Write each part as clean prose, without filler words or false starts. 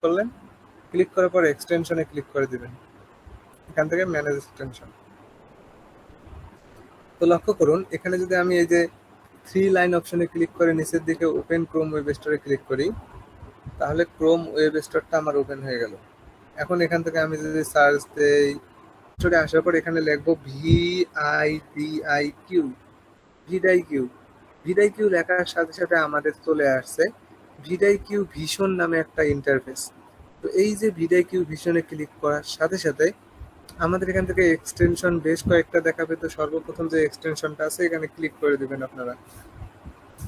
করলেন, ক্লিক করার পর এক্সটেনশনে ক্লিক করে দিবেন, এখান থেকে ম্যানেজ এক্সটেনশন। তো লক্ষ্য করুন এখানে যদি আমি এই যে 3 লাইন অপশনে ক্লিক করে নিচের দিকে ওপেন ক্রোম ওয়েব স্টোরে ক্লিক করি, তাহলে ক্রোম ওয়েব স্টোরটা আমার ওপেন হয়ে গেল। এখন এখান থেকে আমি যদি সার্চ দেই, স্টোরে আসার পর এখানে লিখবো ভিআইডিআইকিউ, vidIQ। vidIQ লেখার সাথে সাথে আমাদের চলে আসছে vidIQ ভিশন নামে একটা ইন্টারফেস। তো এই যে vidIQ ভিশনে ক্লিক করার সাথে সাথে আমাদের এখান থেকে এক্সটেনশন বেশ কয়েকটা দেখাবে। তো সর্বপ্রথম যে এক্সটেনশনটা আছে এখানে ক্লিক করে দিবেন আপনারা।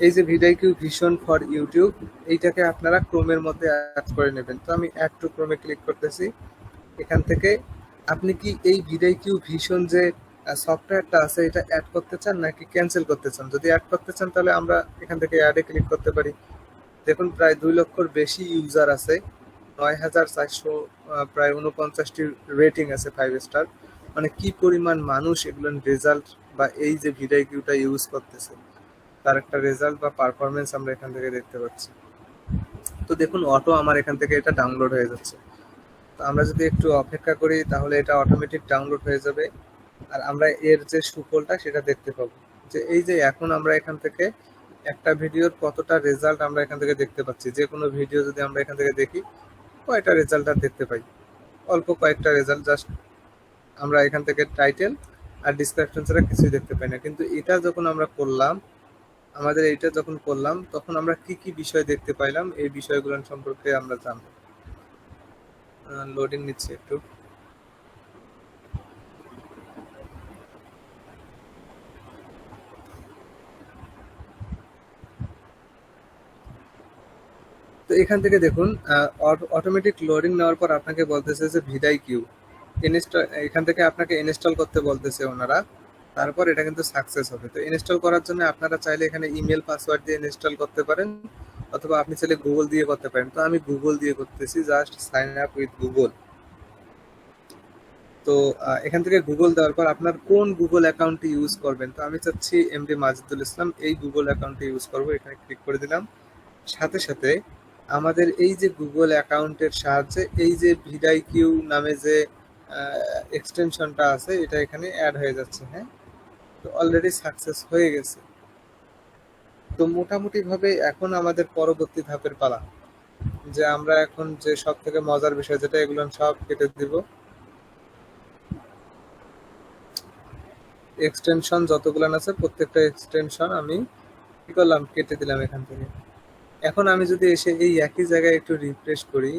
এই যে vidIQ ভিশন ফর ইউটিউব, এইটাকে আপনারা ক্রোমের মধ্যে অ্যাড করে নেবেন। তো আমি অ্যাড টু ক্রোমে ক্লিক করতেছি। এখান থেকে আপনি কি এই vidIQ ভিশন যে সফটওয়্যারটা আছে এটা অ্যাড করতে চান নাকি ক্যান্সেল করতে চান? যদি অ্যাড করতে চান তাহলে আমরা এখান থেকে অ্যাডে ক্লিক করতে পারি। দেখুন প্রায় 2 লক্ষর বেশি ইউজার আছে, 9400 প্রায় 49টি রেটিং আছে 5 স্টার। মানে কি পরিমাণ মানুষ এগুলোর রেজাল্ট বা এই যে vidIQটা ইউজ করতেছে তার একটা রেজাল্ট বা পারফরমেন্স আমরা এখান থেকে দেখতে পাচ্ছি। তো দেখুন অটো আমার এখান থেকে এটা ডাউনলোড হয়ে যাচ্ছে। তো আমরা যদি একটু অপেক্ষা করি তাহলে এটা অটোমেটিক ডাউনলোড হয়ে যাবে, আর আমরা এর যে সুফলটা সেটা দেখতে পাবো। যে এই যে এখন আমরা এখান থেকে একটা ভিডিওর কতটা রেজাল্ট আমরা এখান থেকে দেখতে পাচ্ছি। যে কোনো ভিডিও যদি আমরা এখান থেকে দেখি কয়টা রেজাল্ট আর দেখতে পাই, অল্প কয়েকটা রেজাল্ট। জাস্ট আমরা এখান থেকে টাইটেল আর ডিসক্রিপশন ছাড়া কিছুই দেখতে পাই না। কিন্তু এটা যখন আমরা করলাম, আমাদের এইটা যখন করলাম তখন আমরা কি কি বিষয় দেখতে পাইলাম এই বিষয়গুলো সম্পর্কে আমরা জানবো। লোডিং নিচ্ছে একটু। তো এখান থেকে দেখুন অটোমেটিক লোডিং নেওয়ার পর আপনাকে বলতেছে যে vidIQ ইনস্টল, এখান থেকে আপনাকে ইনস্টল করতে বলতেছে ওনারা। তারপর এটা কিন্তু সাকসেস হবে। তো ইনস্টল করার জন্য আপনারা চাইলে এখানে ইমেল পাসওয়ার্ড দিয়ে ইনস্টল করতে পারেন, অথবা আপনি চাইলে গুগল দিয়ে করতে পারেন। তো আমি গুগল দিয়ে করতেছি, just sign up with Google. তো এখান থেকে গুগল দেওয়ার পর আপনার কোন গুগল অ্যাকাউন্টটি ইউজ করবেন। তো আমি চাচ্ছি এমডি মাজিদুল ইসলাম, এই গুগল অ্যাকাউন্টটি ইউজ করব। এখানে ক্লিক করে দিলাম। সাথে সাথে আমাদের এই যে গুগল অ্যাকাউন্টের সাহায্যে এই যে vidIQ নামে যে এক্সটেনশনটা আছে এটা এখানে অ্যাড হয়ে যাচ্ছে। হ্যাঁ, তো অলরেডি সাকসেস হয়ে গেছে। তো মোটামুটি ভাবে এখন আমাদের পরবর্তী ধাপের পালা, যে আমরা এখন যে সব থেকে মজার বিষয় যেটা, এগুলো সব কেটে দিব। এক্সটেনশন যতগুলো আছে প্রত্যেকটা এক্সটেনশন আমি কি করলাম, কেটে দিলাম এখান থেকে। এখন আমি যদি এসে এই একই জায়গায় একটু রিফ্রেশ করি,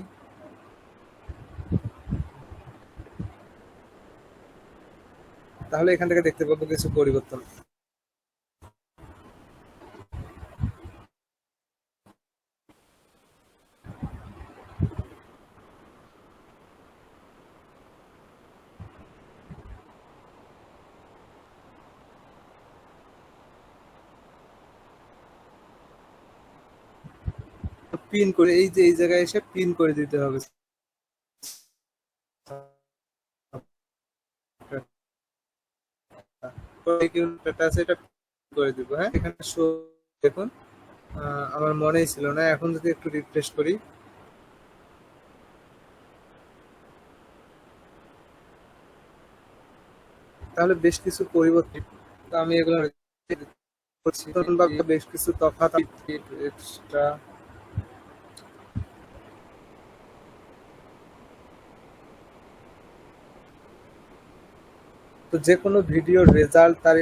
তাহলে এখান থেকে দেখতে পাবো কিছু পরিবর্তন। পিন করে এই যে এই জায়গায় এসে পিন করে দিতে হবে। এটা করে দিব। হ্যাঁ, এখানে শো দেখুন আমার মনেই ছিল না। এখন যদি একটু রিফ্রেশ করি, তাহলে বেশ কিছু পরিবর্তন। তো আমি এগুলো করছি বা বেশ কিছু তফাৎ এক্সট্রা। তো যে কোনো ভিডিওর রেজাল্ট, তার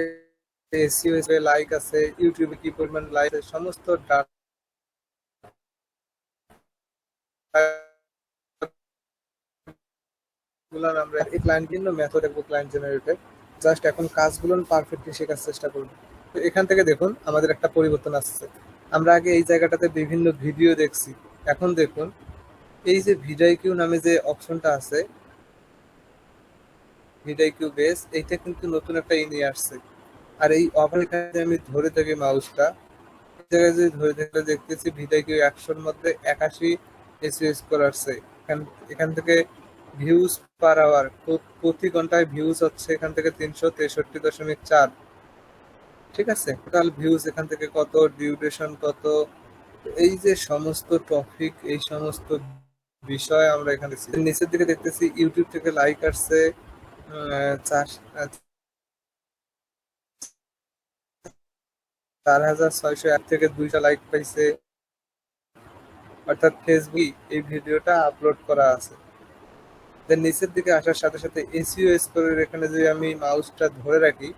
এসইও লাইক আছে, ইউটিউবে কি পরিমাণ লাইক আছে, সমস্ত ডাটা গুলো আমরা এই ক্লায়েন্ট কিন্তু মেথড এবং ক্লায়েন্ট জেনারেটেড। জাস্ট এখন কাজগুলো পারফেক্টলি শেখার চেষ্টা করব। তো এখান থেকে দেখুন আমাদের একটা পরিবর্তন আসছে। আমরা আগে এই জায়গাটাতে বিভিন্ন ভিডিও দেখছি, এখন দেখুন এই যে vidIQ নামে যে অপশনটা আছে, vidIQ বেস, এইটা কিন্তু নতুন একটা নিয়ে আসছে। আর এই অফার এখানে আমি ধরে থাকি মাউসটা, এই জায়গায় যদি ধরে থাকলে দেখতেছি vidIQ 100-র মধ্যে 81 এসইও স্কোর আসছে। এখান থেকে ভিউজ পার আওয়ার, প্রতি ঘন্টায় ভিউজ হচ্ছে এখান থেকে 363.4। ঠিক আছে, টোটাল ভিউজ এখান থেকে কত, ডিউরেশন কত, এই যে সমস্ত টপিক, এই সমস্ত বিষয় আমরা এখানে নিচের দিকে দেখতেছি ইউটিউব থেকে লাইক আসছে 4,601 থেকে 2টা লাইক পাইছে, অর্থাৎ ফেসবুক এই ভিডিওটা আপলোড করা আছে। দেন নিচের দিকে আসার সাথে সাথে এসইও স্কোরের এখানে যদি আমি মাউসটা ধরে রাখি,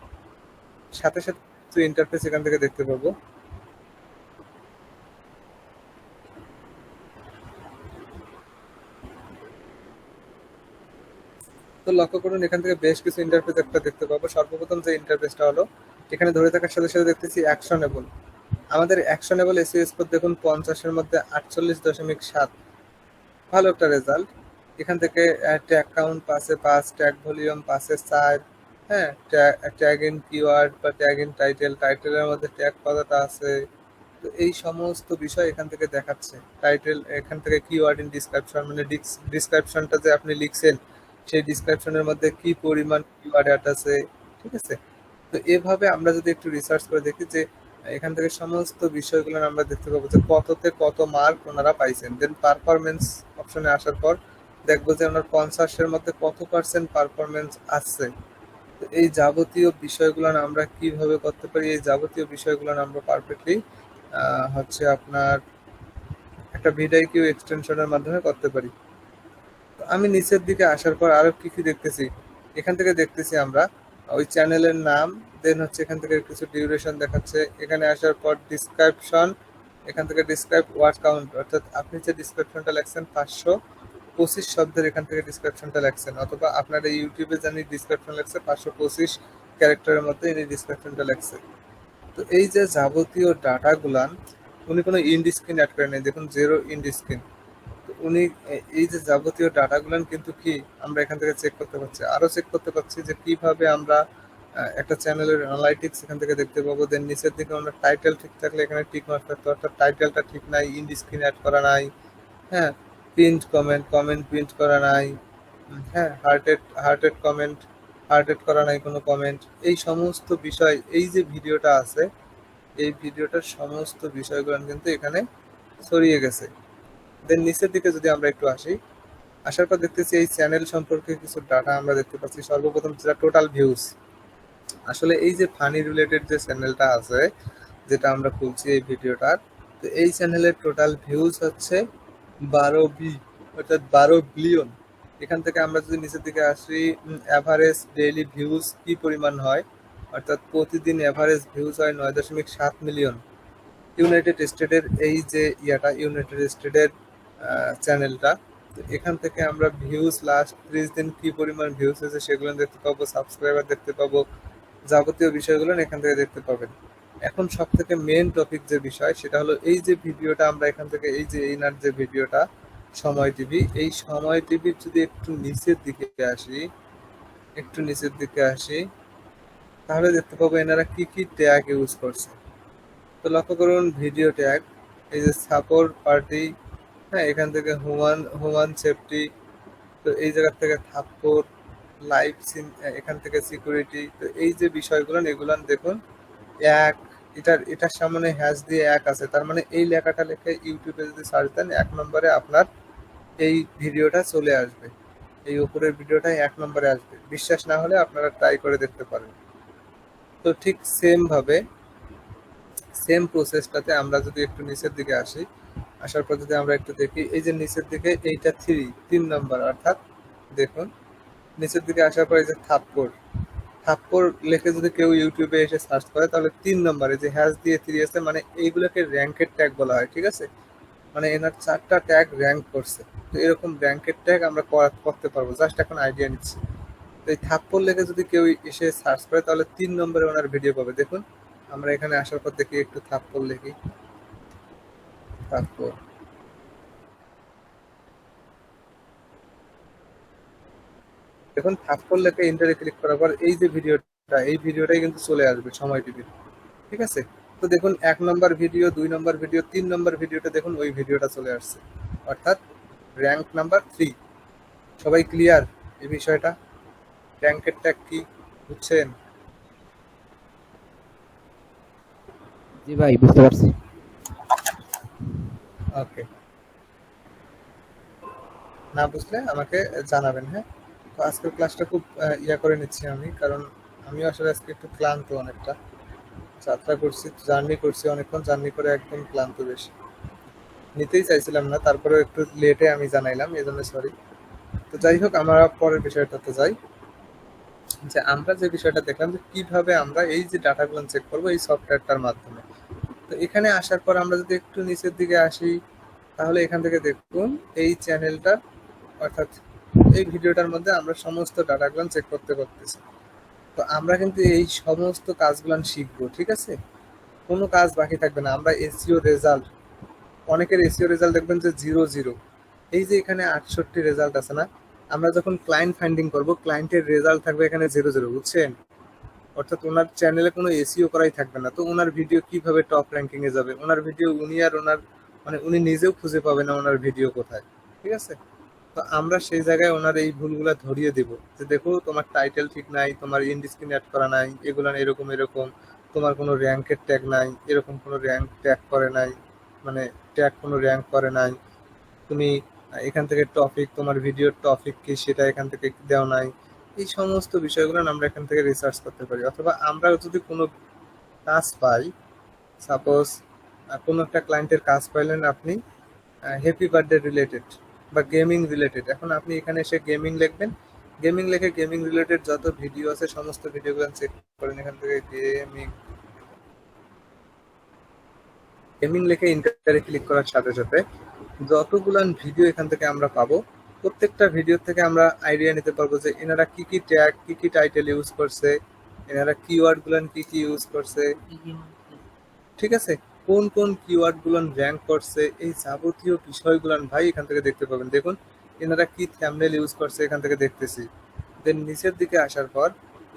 সাথে সাথে ইন্টারফেস এখান থেকে দেখতে পাবো। তো লক্ষ্য করুন এখান থেকে বেশ কিছু ইন্টারফেস একটা দেখতে পাবো। সর্বপ্রথম যে ইন্টারফেসটা হলো, এখানে ধরে থাকার সাথে সাথে দেখতেছি অ্যাকশনেবল। আমাদের অ্যাকশনেবল এসইও স্কোর দেখুন 50-এর মধ্যে 48.7, ভালো একটা রেজাল্ট। এখান থেকে ট্যাগ কাউন্ট পাসে 5, ট্যাগ ভলিউম পাসে 4, হ্যাঁ, ট্যাগ ইন কিওয়ার্ড বা ট্যাগ ইন টাইটেলের মধ্যে ট্যাগ কতটা আছে, তো এই সমস্ত বিষয় এখান থেকে দেখাচ্ছে। টাইটেল এখান থেকে কিওয়ার্ড ইন ডিসক্রিপশন, মানে ডিসক্রিপশনটা যে আপনি লিখছেন সেই ডিসক্রিপশনের মধ্যে কি পরিমাণ কিওয়ার্ড অ্যাড আছে, ঠিক আছে। তো এভাবে আমরা যদি একটু রিসার্চ করে দেখি যে এখান থেকে সমস্ত বিষয়গুলো আমরা দেখতে পাবো যে কততে কত মার্ক ওনারা পাইছেন। দেন পারফরমেন্স অপশনে আসার পর দেখবো যে ওনার 50-এর মধ্যে কত পার্সেন্ট পারফরমেন্স আসছে। তো এই যাবতীয় বিষয়গুলো আমরা কিভাবে করতে পারি, এই যাবতীয় বিষয়গুলো আমরা পারফেক্টলি হচ্ছে আপনার একটা vidIQ এক্সটেনশনের মাধ্যমে করতে পারি। তো আমি নিচের দিকে আসার পর আরো কি কি দেখতেছি, এখান থেকে দেখতেছি আমরা ওই চ্যানেলের নাম, দেন হচ্ছে এখান থেকে কিছু ডিউরেশন দেখাচ্ছে। এখানে আসার পর ডিসক্রিপশন, এখান থেকে ডিসক্রাইব ওয়ার্ড কাউন্ট, অর্থাৎ আপনি যে ডিসক্রিপশনটা লেখছেন 525 শব্দের এখান থেকে ডিসক্রিপশনটা লেখছেন, অথবা আপনার এই ইউটিউবে জানি ডিসক্রিপশন লেখছে 525 ক্যারেক্টারের মধ্যে এই ডিসক্রিপশনটা লেখছে। তো এই যে যাবতীয় ডাটাগুলান উনি কোনো ইন্ড স্ক্রিন অ্যাড করেন নাই, দেখুন 0 ইন্ড স্ক্রিন। তো উনি এই যে যাবতীয় ডাটাগুলান কিন্তু কি আমরা এখান থেকে চেক করতে পারছি, আরো চেক করতে পারছি যে কিভাবে আমরা একটা চ্যানেলের অ্যানালাইটিক্স এখান থেকে দেখতে পাবো। দেন নিচের দিকে আমরা টাইটেল ঠিক থাকলে এখানে টিক মার্ক থাকতো, অর্থাৎ টাইটেলটা ঠিক নাই, ইন্ড স্ক্রিন অ্যাড করা নাই, হ্যাঁ, প্রিন্ট কমেন্ট প্রিন্ট করা নাই, হ্যাঁ, হার্টেড কমেন্ট হার্টেড করা নাই কোনো কমেন্ট, এই সমস্ত বিষয় এই যে ভিডিওটা আছে এই ভিডিওটার সমস্ত বিষয়গুলো কিন্তু এখানে ছড়িয়ে গেছে। দেন নিচের দিকে যদি আমরা একটু আসি, আসার পর দেখতেছি এই চ্যানেল সম্পর্কে কিছু ডাটা আমরা দেখতে পাচ্ছি। সর্বপ্রথম যেটা টোটাল ভিউজ, আসলে এই যে ফানি রিলেটেড যে চ্যানেলটা আছে যেটা আমরা খুলছি এই ভিডিওটার, তো এই চ্যানেলের টোটাল ভিউজ হচ্ছে 12 অর্থাৎ 12 বিলিয়ন। এখান থেকে আমরা যদি নিচের দিকে আসি, অ্যাভারেজ ডেইলি ভিউজ কি পরিমাণ হয়, অর্থাৎ প্রতিদিন অ্যাভারেজ ভিউজ হয় 9.7 মিলিয়ন। ইউনাইটেড স্টেটের এই যে ইউনাইটেড স্টেটের চ্যানেলটা, তো এখান থেকে আমরা ভিউজ লাস্ট 30 দিন কি পরিমাণ ভিউজ হয়েছে সেগুলো দেখতে পাবো, সাবস্ক্রাইবার দেখতে পাবো, যাবতীয় বিষয়গুলো এখান থেকে দেখতে পাবেন। এখন সব থেকে মেন টপিক যে বিষয় সেটা হলো এই যে ভিডিওটা আমরা এখান থেকে এই যে এইনার যে ভিডিওটা সময় টিভি, এই সময় টিভির যদি একটু নিচের দিকে আসি তাহলে দেখতে পাবো এনারা কি কি ট্যাগ ইউজ করছে। তো লক্ষ্য করুন ভিডিও ট্যাগ, এই যে সাপোর্ট পার্টি, হ্যাঁ, এখান থেকে হুমান সেফটি, তো এই জায়গা থেকে থাপ্পড়, লাইভ সিন, এখান থেকে সিকিউরিটি। তো এই যে বিষয়গুলো এগুলো দেখুন এক, এটার সামনে হ্যাশ দিয়ে 1 আছে, তার মানে এই লেখাটা লিখে ইউটিউবে যদি সার্চ দেন 1 নম্বরে আপনার এই ভিডিওটা চলে আসবে, এই উপরের ভিডিওটাই 1 নম্বরে আসবে। বিশ্বাস না হলে আপনারা ট্রাই করে দেখতে পারেন। তো ঠিক সেম প্রসেসটাতে আমরা যদি একটু নিচের দিকে আসি, আসার পর যদি আমরা একটু দেখি এই যে নিচের দিকে এইটা 3 নম্বর, অর্থাৎ দেখুন নিচের দিকে আসার পর এই যে থাপ্পড় লেখে যদি কেউ ইউটিউবে এসে সার্চ করে তাহলে 3 নম্বরে যে হ্যাশ দিয়ে 3 আছে, মানে এইগুলোকে র্যাঙ্কের ট্যাগ বলা হয়, ঠিক আছে। মানে এনার 4টা ট্যাগ র্যাঙ্ক করছে। তো এরকম র্যাঙ্কের ট্যাগ আমরা করতে পারবো, জাস্ট এখন আইডিয়া নিচ্ছি। তো এই থাপ্পড় লেখে যদি কেউ এসে সার্চ করে তাহলে 3 নম্বরে ওনার ভিডিও পাবে। দেখুন আমরা এখানে আসার পর দেখি একটু থাপ্পড় লিখি, থাপ্পড়, দেখুন থাপ্পড় লেখে ইন্টারে ক্লিক করার পর এই যে ভিডিওটাই কিন্তু চলে আসবে সময় টিভির, ঠিক আছে। তো দেখুন 1 নম্বর ভিডিও, 2 নম্বর ভিডিও, 3 নম্বর ভিডিওটা দেখুন ওই ভিডিওটা চলে আসছে, অর্থাৎ র্যাঙ্ক নাম্বার 3। সবাই ক্লিয়ার এই বিষয়টা, র্যাঙ্কের ট্যাগ কি বুঝছেন? জি ভাই, বুঝতে পারছি। ওকে। না বুঝলে আমাকে জানাবেন, হ্যাঁ? তো আজকের ক্লাসটা খুব ইয়া করে নিচ্ছি আমি, কারণ আমিও আসলে আজকে একটু ক্লান্ত অনেকটা। যাত্রা করছি, জার্নি করছি অনেকক্ষণ, জার্নি করে একদম ক্লান্ত বেশ। নিতেই চাইছিলাম না, তারপরেও একটু লেটে আমি জানাইলাম, এজন্য সরি। তো যাই হোক, আমরা পরের বিষয়টাতে যাই। যে আমরা যে বিষয়টা দেখলাম যে কিভাবে আমরা এই যে ডাটাগুলো চেক করবো এই সফটওয়্যারটার মাধ্যমে। তো এখানে আসার পর আমরা যদি একটু নিচের দিকে আসি, তাহলে এখান থেকে দেখুন এই চ্যানেলটা, অর্থাৎ এই ভিডিওটার মধ্যে আমরা সমস্ত ডাটাগুলো চেক করতে পারতেছি। তো আমরা কিন্তু এই সমস্ত কাজগুলো শিখবো, ঠিক আছে? কোনো কাজ বাকি থাকবে না। আমরা এসইও রেজাল্ট, অনেকের এসইও রেজাল্ট দেখবেন যে 0 0। এই যে এখানে 68 রেজাল্ট আছে না, আমরা যখন ক্লায়েন্ট ফাইন্ডিং করব ক্লায়েন্টের রেজাল্ট থাকবে এখানে 0 0, বুঝছেন? অর্থাৎ ওনার চ্যানেলে কোনো এসইও করাই থাকবে না। তো ওনার ভিডিও কিভাবে টপ র্যাঙ্কিং এ যাবে? ওনার ভিডিও উনি আর ওনার মানে উনি নিজেও খুঁজে পাবে না ওনার ভিডিও কোথায়, ঠিক আছে? তো আমরা সেই জায়গায় ওনার এই ভুলগুলা ধরিয়ে দিব যে দেখো তোমার টাইটেল ঠিক নাই, তোমার ইন্ড স্ক্রিন অ্যাড করা নাই, এগুলা এরকম এরকম, তোমার কোনো র্যাঙ্কের ট্যাগ নাই, এরকম কোনো র্যাঙ্ক ট্যাগ করে নাই, মানে ট্যাগ কোনো র্যাঙ্ক করে নাই, তুমি এখান থেকে টপিক, তোমার ভিডিওর টপিক কি সেটা এখান থেকে দেওয়া নাই। এই সমস্ত বিষয়গুলো আমরা এখান থেকে রিসার্চ করতে পারি। অথবা আমরা যদি কোনো কাজ পাই, সাপোজ কোনো একটা ক্লায়েন্টের কাজ পাইলেন আপনি, হ্যাপি বার্থডে রিলেটেড বা গেমিং রিলেটেড, এখন আপনি এখানে এসে গেমিং লিখবেন, গেমিং লিখে গেমিং রিলেটেড যত ভিডিও আছে সমস্ত ভিডিওগুলো চেক করেন এখান থেকে। গেমিং, গেমিং লিখে ইন্টারে ক্লিক করার সাথে সাথে যতগুলান ভিডিও এখান থেকে আমরা পাবো, প্রত্যেকটা ভিডিও থেকে আমরা আইডিয়া নিতে পারবো যে এনারা কি কি ট্যাগ, কি কি টাইটেল ইউজ করছে, এনারা কিওয়ার্ড গুলান কি কি ইউজ করছে, ঠিক আছে? কোন কোন কিওয়ার্ড গুলান র্যাঙ্ক করছে, এই যাবতীয় বিষয়গুলান ভাই এখান থেকে দেখতে পাবেন। দেখুন এনারা কি থাম্বনেল ইউজ করছে এখান থেকে দেখতেছি। দেন নিচের দিকে আসার পর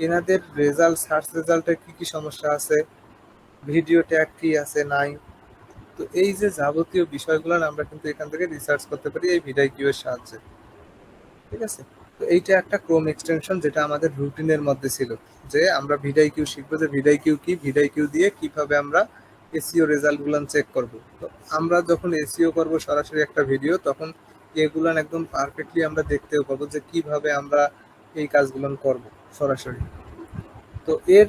এনাদের রেজাল্ট, সার্চ রেজাল্টে কি কি সমস্যা আছে, ভিডিও ট্যাগ কি আছে নাই। তো এই যে যাবতীয় বিষয়গুলো আমরা কিন্তু এখান থেকে রিসার্চ করতে পারি এই vidIQ এর সাহায্যে, ঠিক আছে? তো এইটা একটা ক্রোম এক্সটেনশন যেটা আমাদের রুটিনের মধ্যে ছিল, যে আমরা vidIQ শিখবো, যে vidIQ কি, vidIQ দিয়ে কিভাবে আমরা এসইও রেজাল্ট গুলান চেক করব। তো আমরা যখন এসইও করব সরাসরি একটা ভিডিও, তখন এগুলান একদম পারফেক্টলি আমরা দেখতেও পাবো যে কিভাবে আমরা এই কাজগুলো করব সরাসরি। তো এর